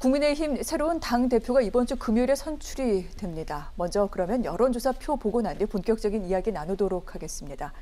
국민의힘 새로운 당대표가 이번 주 금요일에 선출이 됩니다. 먼저 그러면 여론조사 표 보고 난 뒤 본격적인 이야기 나누도록 하겠습니다.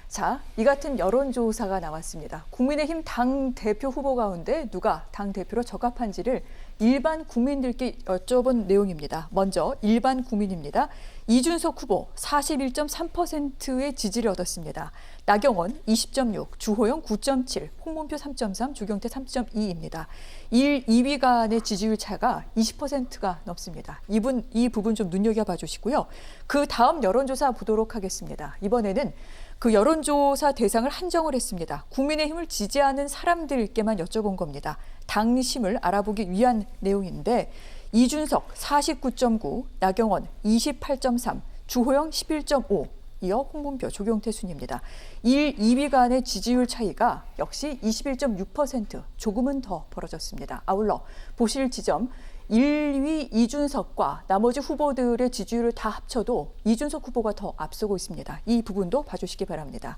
자, 이 같은 여론조사가 나왔습니다. 국민의힘 당대표 후보 가운데 누가 당대표로 적합한지를 일반 국민들께 여쭤본 내용입니다. 먼저 일반 국민입니다. 이준석 후보 41.3%의 지지를 얻었습니다. 나경원 20.6, 주호영 9.7, 홍문표 3.3, 주경태 3.2입니다. 1, 2위 간의 지지율 차가 20%가 넘습니다. 이 부분 좀 눈여겨봐 주시고요. 그 다음 여론조사 보도록 하겠습니다. 이번에는 그 여론조사 대상을 한정을 했습니다. 국민의힘을 지지하는 사람들께만 여쭤본 겁니다. 당심을 알아보기 위한 내용인데 이준석 49.9, 나경원 28.3, 주호영 11.5, 이어 홍문표, 조경태 순입니다. 1, 2위 간의 지지율 차이가 역시 21.6%, 조금은 더 벌어졌습니다. 아울러 보실 지점 1위 이준석과 나머지 후보들의 지지율을 다 합쳐도 이준석 후보가 더 앞서고 있습니다. 이 부분도 봐주시기 바랍니다.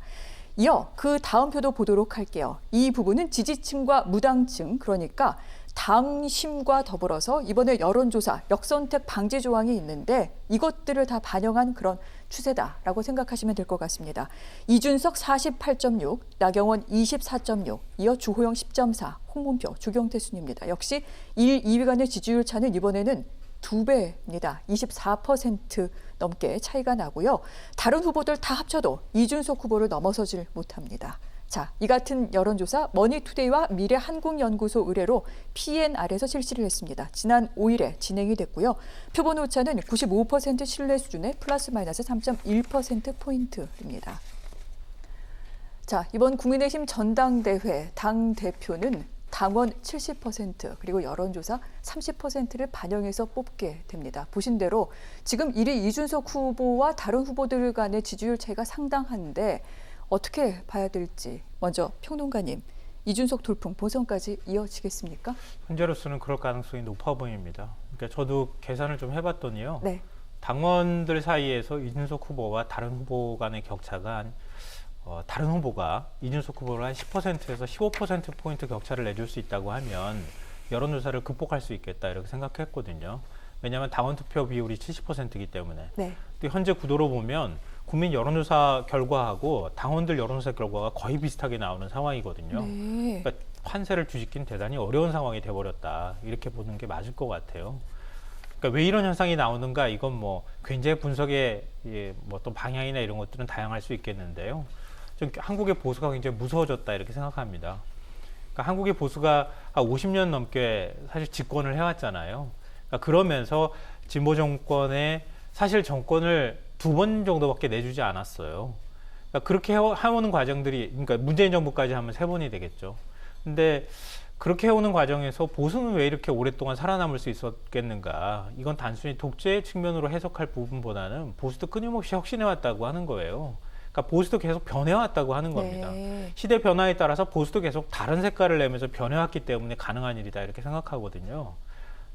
이어 그 다음 표도 보도록 할게요. 이 부분은 지지층과 무당층, 그러니까 당심과 더불어서 이번에 여론조사 역선택 방지 조항이 있는데 이것들을 다 반영한 그런 추세다라고 생각하시면 될 것 같습니다. 이준석 48.6, 나경원 24.6, 이어 주호영 10.4, 홍문표, 주경태 순입니다. 역시 1, 2위 간의 지지율 차는 이번에는 2배입니다. 24% 넘게 차이가 나고요. 다른 후보들 다 합쳐도 이준석 후보를 넘어서질 못합니다. 자, 이 같은 여론조사 머니투데이와 미래한국연구소 의뢰로 PNR에서 실시를 했습니다. 지난 5일에 진행이 됐고요. 표본 오차는 95% 신뢰 수준의 플러스 마이너스 3.1%포인트입니다. 자, 이번 국민의힘 전당대회 당대표는 당원 70% 그리고 여론조사 30%를 반영해서 뽑게 됩니다. 보신 대로 지금 1위 이준석 후보와 다른 후보들 간의 지지율 차이가 상당한데 어떻게 봐야 될지 먼저 평론가님, 이준석 돌풍 본선까지 이어지겠습니까? 현재로서는 그럴 가능성이 높아 보입니다. 그러니까 저도 계산을 좀 해봤더니요. 네. 당원들 사이에서 이준석 후보와 다른 후보 간의 격차가 다른 후보가 이준석 후보를 한 10%에서 15%포인트 격차를 내줄 수 있다고 하면 여론조사를 극복할 수 있겠다 이렇게 생각했거든요. 왜냐하면 당원 투표 비율이 70%이기 때문에. 네. 또 현재 구도로 보면 국민 여론조사 결과하고 당원들 여론조사 결과가 거의 비슷하게 나오는 상황이거든요. 네. 그러니까 판세를 뒤집기는 대단히 어려운 상황이 돼버렸다 이렇게 보는 게 맞을 것 같아요. 그러니까 왜 이런 현상이 나오는가 이건 뭐 굉장히 분석의 뭐 어떤 방향이나 이런 것들은 다양할 수 있겠는데요. 좀 한국의 보수가 굉장히 무서워졌다 이렇게 생각합니다. 그러니까 한국의 보수가 한 50년 넘게 사실 집권을 해왔잖아요. 그러니까 그러면서 진보 정권의 사실 정권을 2번 정도밖에 내주지 않았어요. 그러니까 그렇게 해오는 과정들이, 그러니까 문재인 정부까지 하면 3번이 되겠죠. 근데 그렇게 해오는 과정에서 보수는 왜 이렇게 오랫동안 살아남을 수 있었겠는가? 이건 단순히 독재 측면으로 해석할 부분보다는 보수도 끊임없이 혁신해왔다고 하는 거예요. 그러니까 보수도 계속 변해왔다고 하는 겁니다. 네. 시대 변화에 따라서 보수도 계속 다른 색깔을 내면서 변해왔기 때문에 가능한 일이다 이렇게 생각하거든요.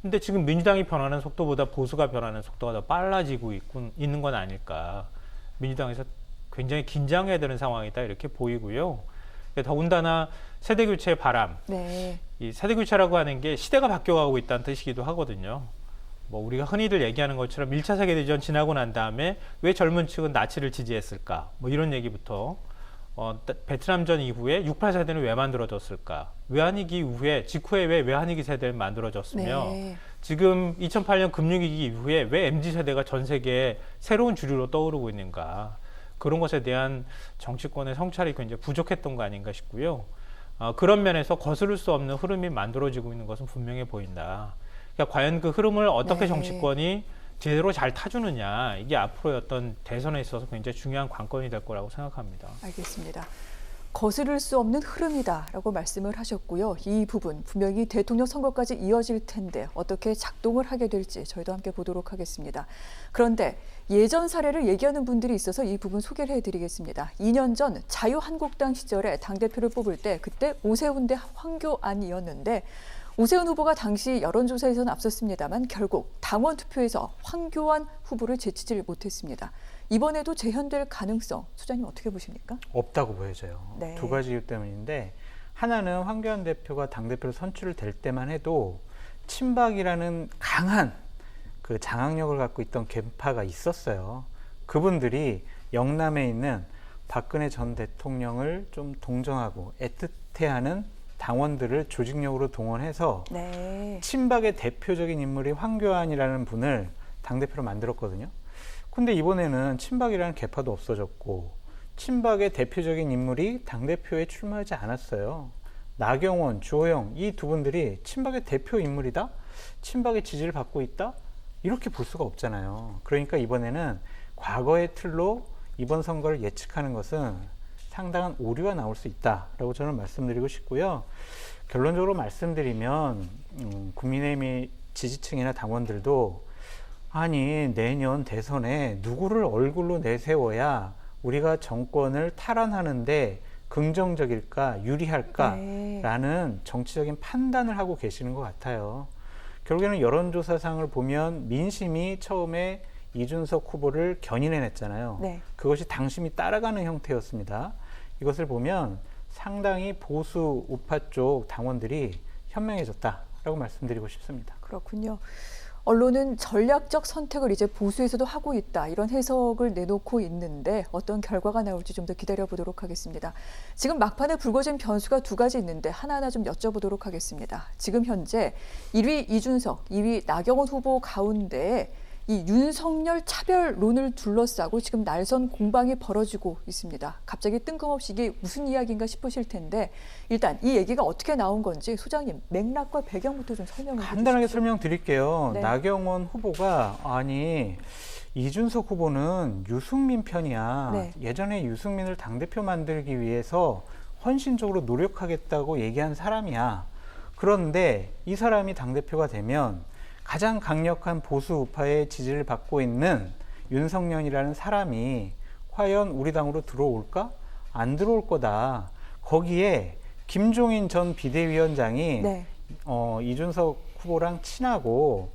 근데 지금 민주당이 변하는 속도보다 보수가 변하는 속도가 더 빨라지고 있는 건 아닐까. 민주당에서 굉장히 긴장해야 되는 상황이다 이렇게 보이고요. 더군다나 세대교체의 바람. 네. 이 세대교체라고 하는 게 시대가 바뀌어가고 있다는 뜻이기도 하거든요. 뭐 우리가 흔히들 얘기하는 것처럼 1차 세계대전 지나고 난 다음에 왜 젊은 층은 나치를 지지했을까? 뭐 이런 얘기부터 베트남전 이후에 68 세대는 왜 만들어졌을까? 외환위기 이후에 직후에 왜 외환위기 세대를 만들어졌으며 네. 지금 2008년 금융위기 이후에 왜 MZ 세대가 전 세계에 새로운 주류로 떠오르고 있는가? 그런 것에 대한 정치권의 성찰이 굉장히 부족했던 거 아닌가 싶고요. 그런 면에서 거스를 수 없는 흐름이 만들어지고 있는 것은 분명해 보인다. 그러니까 과연 그 흐름을 어떻게 네. 정치권이 제대로 잘 타주느냐, 이게 앞으로의 어떤 대선에 있어서 굉장히 중요한 관건이 될 거라고 생각합니다. 알겠습니다. 거스를 수 없는 흐름이다라고 말씀을 하셨고요. 이 부분 분명히 대통령 선거까지 이어질 텐데 어떻게 작동을 하게 될지 저희도 함께 보도록 하겠습니다. 그런데 예전 사례를 얘기하는 분들이 있어서 이 부분 소개를 해드리겠습니다. 2년 전 자유한국당 시절에 당대표를 뽑을 때 그때 오세훈 대 황교안이었는데 오세훈 후보가 당시 여론조사에서는 앞섰습니다만 결국 당원 투표에서 황교안 후보를 제치질 못했습니다. 이번에도 재현될 가능성, 소장님 어떻게 보십니까? 없다고 보여져요. 네. 두 가지 이유 때문인데 하나는 황교안 대표가 당대표로 선출될 때만 해도 친박이라는 강한 그 장악력을 갖고 있던 계파가 있었어요. 그분들이 영남에 있는 박근혜 전 대통령을 좀 동정하고 애틋해하는 당원들을 조직력으로 동원해서 네. 친박의 대표적인 인물이 황교안이라는 분을 당대표로 만들었거든요. 근데 이번에는 친박이라는 계파도 없어졌고 친박의 대표적인 인물이 당대표에 출마하지 않았어요. 나경원, 주호영 이 두 분들이 친박의 대표 인물이다? 친박의 지지를 받고 있다? 이렇게 볼 수가 없잖아요. 그러니까 이번에는 과거의 틀로 이번 선거를 예측하는 것은 상당한 오류가 나올 수 있다라고 저는 말씀드리고 싶고요. 결론적으로 말씀드리면 국민의힘 지지층이나 당원들도 아니 내년 대선에 누구를 얼굴로 내세워야 우리가 정권을 탈환하는데 긍정적일까 유리할까라는 정치적인 판단을 하고 계시는 것 같아요. 결국에는 여론조사상을 보면 민심이 처음에 이준석 후보를 견인해냈잖아요. 네. 그것이 당심이 따라가는 형태였습니다. 이것을 보면 상당히 보수 우파 쪽 당원들이 현명해졌다라고 말씀드리고 싶습니다. 그렇군요. 언론은 전략적 선택을 이제 보수에서도 하고 있다 이런 해석을 내놓고 있는데 어떤 결과가 나올지 좀 더 기다려보도록 하겠습니다. 지금 막판에 불거진 변수가 두 가지 있는데 하나하나 좀 여쭤보도록 하겠습니다. 지금 현재 1위 이준석, 2위 나경원 후보 가운데 이 윤석열 차별론을 둘러싸고 지금 날선 공방이 벌어지고 있습니다. 갑자기 뜬금없이 이게 무슨 이야기인가 싶으실 텐데 일단 이 얘기가 어떻게 나온 건지 소장님 맥락과 배경부터 좀 설명해 주시죠. 간단하게 설명드릴게요. 네. 나경원 후보가 아니 이준석 후보는 유승민 편이야. 네. 예전에 유승민을 당대표 만들기 위해서 헌신적으로 노력하겠다고 얘기한 사람이야. 그런데 이 사람이 당대표가 되면 가장 강력한 보수 우파의 지지를 받고 있는 윤석열이라는 사람이 과연 우리 당으로 들어올까? 안 들어올 거다. 거기에 김종인 전 비대위원장이 네. 이준석 후보랑 친하고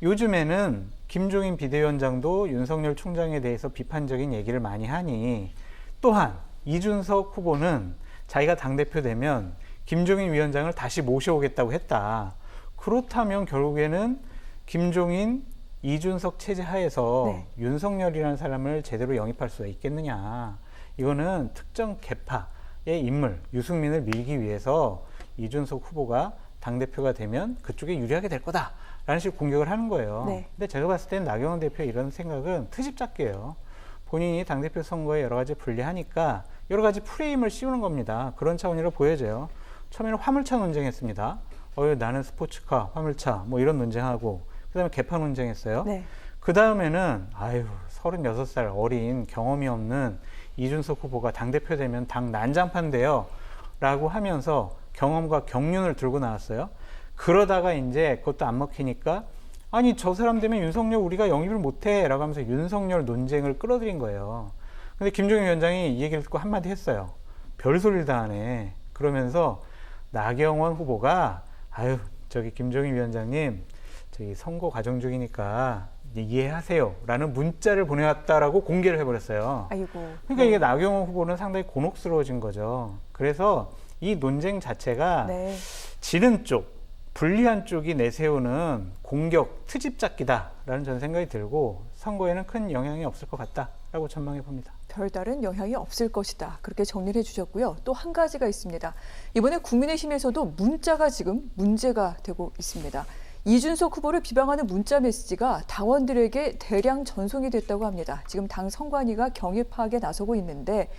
요즘에는 김종인 비대위원장도 윤석열 총장에 대해서 비판적인 얘기를 많이 하니 또한 이준석 후보는 자기가 당대표 되면 김종인 위원장을 다시 모셔오겠다고 했다. 그렇다면 결국에는 김종인, 이준석 체제 하에서 네. 윤석열이라는 사람을 제대로 영입할 수가 있겠느냐. 이거는 특정 계파의 인물, 유승민을 밀기 위해서 이준석 후보가 당대표가 되면 그쪽에 유리하게 될 거다라는 식으로 공격을 하는 거예요. 네. 근데 제가 봤을 때는 나경원 대표의 이런 생각은 트집잡기예요. 본인이 당대표 선거에 여러 가지 불리하니까 여러 가지 프레임을 씌우는 겁니다. 그런 차원으로 보여져요. 처음에는 화물차 논쟁했습니다. 나는 스포츠카, 화물차 뭐 이런 논쟁하고 그다음에 개판 논쟁했어요. 네. 그 다음에는 36살 어린 경험이 없는 이준석 후보가 당대표 되면 당 난장판 돼요 라고 하면서 경험과 경륜을 들고 나왔어요. 그러다가 이제 그것도 안 먹히니까 아니 저 사람 되면 윤석열 우리가 영입을 못해 라고 하면서 윤석열 논쟁을 끌어들인 거예요. 근데 김종인 위원장이 이 얘기를 듣고 한마디 했어요. 별소리를 다 하네. 그러면서 나경원 후보가 저기 김종인 위원장님 저기 선거 과정 중이니까 이해하세요 라는 문자를 보내왔다라고 공개를 해버렸어요. 아이고. 그러니까 이게 나경원 후보는 상당히 곤혹스러워진 거죠. 그래서 이 논쟁 자체가 네. 지는 쪽, 불리한 쪽이 내세우는 공격, 트집 잡기다라는 저는 생각이 들고 선거에는 큰 영향이 없을 것 같다라고 전망해 봅니다. 별다른 영향이 없을 것이다. 그렇게 정리를 해주셨고요. 또 한 가지가 있습니다. 이번에 국민의힘에서도 문자가 지금 문제가 되고 있습니다. 이준석 후보를 비방하는 문자 메시지가 당원들에게 대량 전송이 됐다고 합니다. 지금 당 선관위가 경위 파악에 나서고 있는데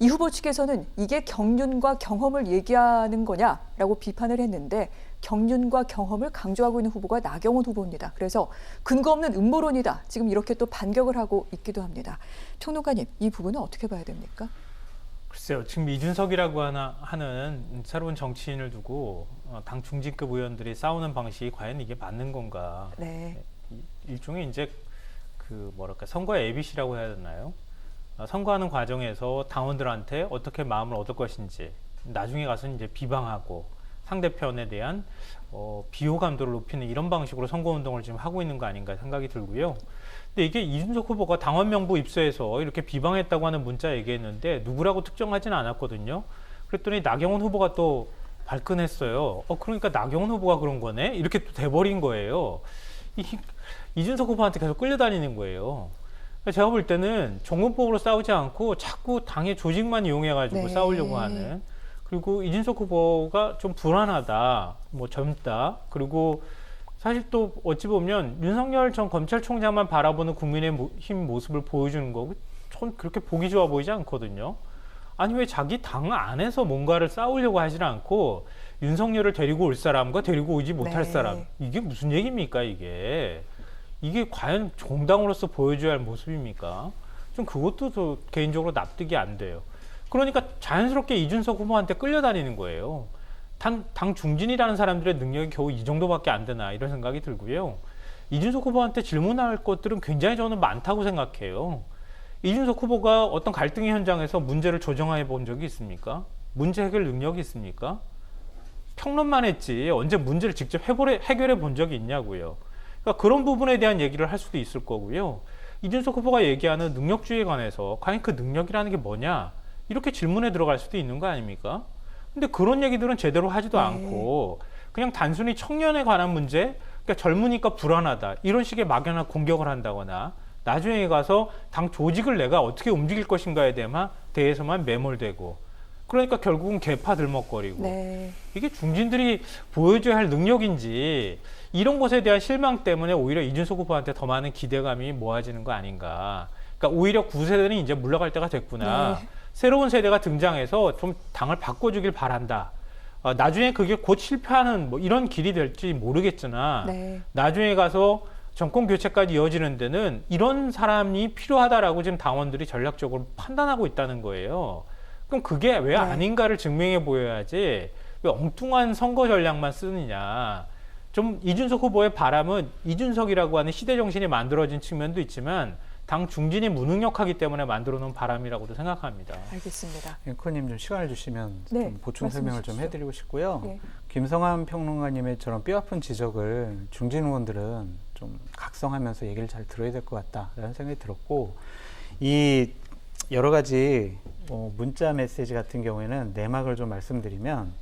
이 후보 측에서는 이게 경륜과 경험을 얘기하는 거냐라고 비판을 했는데 경륜과 경험을 강조하고 있는 후보가 나경원 후보입니다. 그래서 근거 없는 음모론이다. 지금 이렇게 또 반격을 하고 있기도 합니다. 평론가님, 이 부분은 어떻게 봐야 됩니까? 글쎄요. 지금 이준석이라고 하는 새로운 정치인을 두고 당 중진급 의원들이 싸우는 방식이 과연 이게 맞는 건가? 네. 일종의 이제 선거의 ABC라고 해야 되나요? 선거하는 과정에서 당원들한테 어떻게 마음을 얻을 것인지 나중에 가서 이제 비방하고 상대편에 대한 비호감도를 높이는 이런 방식으로 선거운동을 지금 하고 있는 거 아닌가 생각이 들고요. 근데 이게 이준석 후보가 당원 명부 입서에서 이렇게 비방했다고 하는 문자 얘기했는데 누구라고 특정하지는 않았거든요. 그랬더니 나경원 후보가 또 발끈했어요. 그러니까 나경원 후보가 그런 거네? 이렇게 또 돼버린 거예요. 이준석 후보한테 계속 끌려다니는 거예요. 그러니까 제가 볼 때는 정권법으로 싸우지 않고 자꾸 당의 조직만 이용해가지고 네. 싸우려고 하는. 그리고 이준석 후보가 좀 불안하다, 뭐 젊다. 그리고 사실 또 어찌 보면 윤석열 전 검찰총장만 바라보는 국민의힘 모습을 보여주는 거고 전 그렇게 보기 좋아 보이지 않거든요. 아니 왜 자기 당 안에서 뭔가를 싸우려고 하지 않고 윤석열을 데리고 올 사람과 데리고 오지 못할 네. 사람, 이게 무슨 얘기입니까 이게 과연 정당으로서 보여줘야 할 모습입니까? 좀 그것도 저 개인적으로 납득이 안 돼요. 그러니까 자연스럽게 이준석 후보한테 끌려다니는 거예요. 당 중진이라는 사람들의 능력이 겨우 이 정도밖에 안 되나 이런 생각이 들고요. 이준석 후보한테 질문할 것들은 굉장히 저는 많다고 생각해요. 이준석 후보가 어떤 갈등의 현장에서 문제를 조정해 본 적이 있습니까? 문제 해결 능력이 있습니까? 평론만 했지 언제 문제를 직접 해결해 본 적이 있냐고요. 그러니까 그런 부분에 대한 얘기를 할 수도 있을 거고요. 이준석 후보가 얘기하는 능력주의에 관해서 과연 그 능력이라는 게 뭐냐 이렇게 질문에 들어갈 수도 있는 거 아닙니까? 근데 그런 얘기들은 제대로 하지도 않고 그냥 단순히 청년에 관한 문제, 그러니까 젊으니까 불안하다 이런 식의 막연한 공격을 한다거나 나중에 가서 당 조직을 내가 어떻게 움직일 것인가에 대해서만 매몰되고 그러니까 결국은 개파 들먹거리고 네. 이게 중진들이 보여줘야 할 능력인지 이런 것에 대한 실망 때문에 오히려 이준석 후보한테 더 많은 기대감이 모아지는 거 아닌가. 그러니까 오히려 9세대는 이제 물러갈 때가 됐구나. 네. 새로운 세대가 등장해서 좀 당을 바꿔주길 바란다. 나중에 그게 곧 실패하는 뭐 이런 길이 될지 모르겠으나 네. 나중에 가서 정권 교체까지 이어지는 데는 이런 사람이 필요하다라고 지금 당원들이 전략적으로 판단하고 있다는 거예요. 그럼 그게 왜 아닌가를 증명해 보여야지 왜 엉뚱한 선거 전략만 쓰느냐. 좀 이준석 후보의 바람은 이준석이라고 하는 시대 정신이 만들어진 측면도 있지만 당 중진이 무능력하기 때문에 만들어 놓은 바람이라고도 생각합니다. 알겠습니다. 앵커님 좀 시간을 주시면 네, 좀 보충 설명을 좀 말씀해 해드리고 싶고요. 네. 김성환 평론가님의 저런 뼈아픈 지적을 중진 의원들은 좀 각성하면서 얘기를 잘 들어야 될 것 같다라는 생각이 들었고 이 여러 가지 문자 메시지 같은 경우에는 내막을 좀 말씀드리면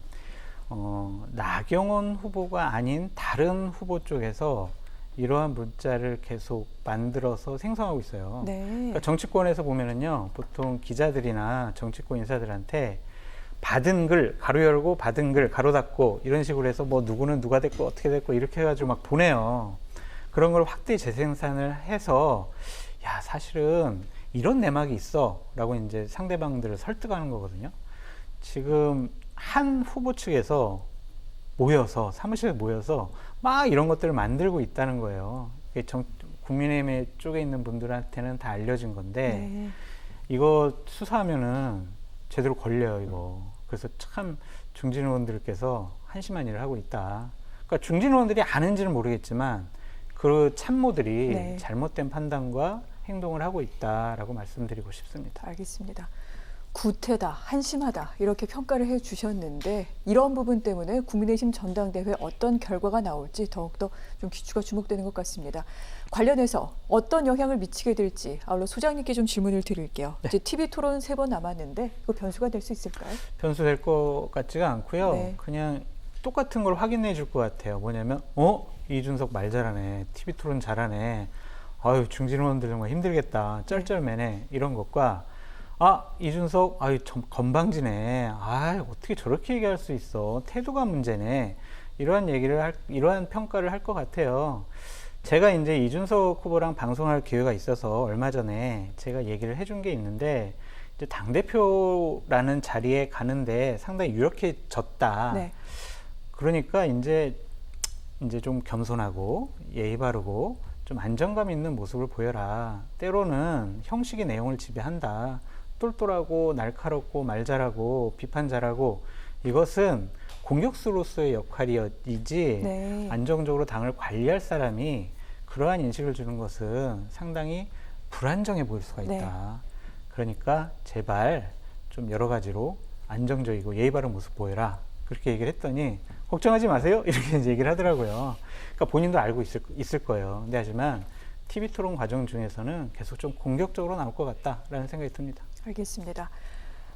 나경원 후보가 아닌 다른 후보 쪽에서 이러한 문자를 계속 만들어서 생성하고 있어요. 네. 그러니까 정치권에서 보면은요, 보통 기자들이나 정치권 인사들한테 받은 글, 가로 열고 받은 글, 가로 닫고 이런 식으로 해서 뭐 누구는 누가 됐고 어떻게 됐고 이렇게 해가지고 막 보내요. 그런 걸 확대 재생산을 해서 야, 사실은 이런 내막이 있어 라고 이제 상대방들을 설득하는 거거든요. 지금 한 후보 측에서 사무실에 모여서 막 이런 것들을 만들고 있다는 거예요. 국민의힘 쪽에 있는 분들한테는 다 알려진 건데 네. 이거 수사하면은 제대로 걸려요, 이거. 그래서 참 중진 의원들께서 한심한 일을 하고 있다. 그러니까 중진 의원들이 아는지는 모르겠지만 그 참모들이 네. 잘못된 판단과 행동을 하고 있다라고 말씀드리고 싶습니다. 알겠습니다. 구태다, 한심하다 이렇게 평가를 해주셨는데 이런 부분 때문에 국민의힘 전당대회 어떤 결과가 나올지 더욱더 좀 귀추가 주목되는 것 같습니다. 관련해서 어떤 영향을 미치게 될지 아울러 소장님께 좀 질문을 드릴게요. 네. 이제 TV 토론 3번 남았는데 이거 변수가 될 수 있을까요? 변수될 것 같지가 않고요. 네. 그냥 똑같은 걸 확인해 줄 것 같아요. 뭐냐면 이준석 말 잘하네. TV 토론 잘하네. 아유 중진 의원들 정말 힘들겠다. 쩔쩔매네. 이런 것과 이준석, 좀 건방지네. 어떻게 저렇게 얘기할 수 있어. 태도가 문제네. 이러한 평가를 할 것 같아요. 제가 이제 이준석 후보랑 방송할 기회가 있어서 얼마 전에 제가 얘기를 해준 게 있는데, 이제 당대표라는 자리에 가는데 상당히 유력해졌다. 네. 그러니까 이제 좀 겸손하고 예의 바르고 좀 안정감 있는 모습을 보여라. 때로는 형식이 내용을 지배한다. 똘똘하고 날카롭고 말 잘하고 비판 잘하고 이것은 공격수로서의 역할이지 네. 안정적으로 당을 관리할 사람이 그러한 인식을 주는 것은 상당히 불안정해 보일 수가 있다. 네. 그러니까 제발 좀 여러 가지로 안정적이고 예의 바른 모습 보여라. 그렇게 얘기를 했더니 걱정하지 마세요. 이렇게 이제 얘기를 하더라고요. 그러니까 본인도 알고 있을 거예요. 근데 하지만 TV 토론 과정 중에서는 계속 좀 공격적으로 나올 것 같다라는 생각이 듭니다. 알겠습니다.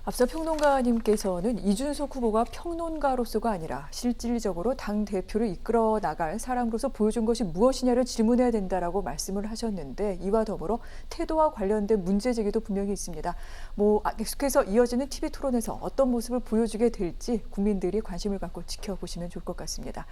앞서 평론가님께서는 이준석 후보가 평론가로서가 아니라 실질적으로 당 대표를 이끌어 나갈 사람으로서 보여준 것이 무엇이냐를 질문해야 된다라고 말씀을 하셨는데 이와 더불어 태도와 관련된 문제 제기도 분명히 있습니다. 계속해서 이어지는 TV 토론에서 어떤 모습을 보여주게 될지 국민들이 관심을 갖고 지켜보시면 좋을 것 같습니다.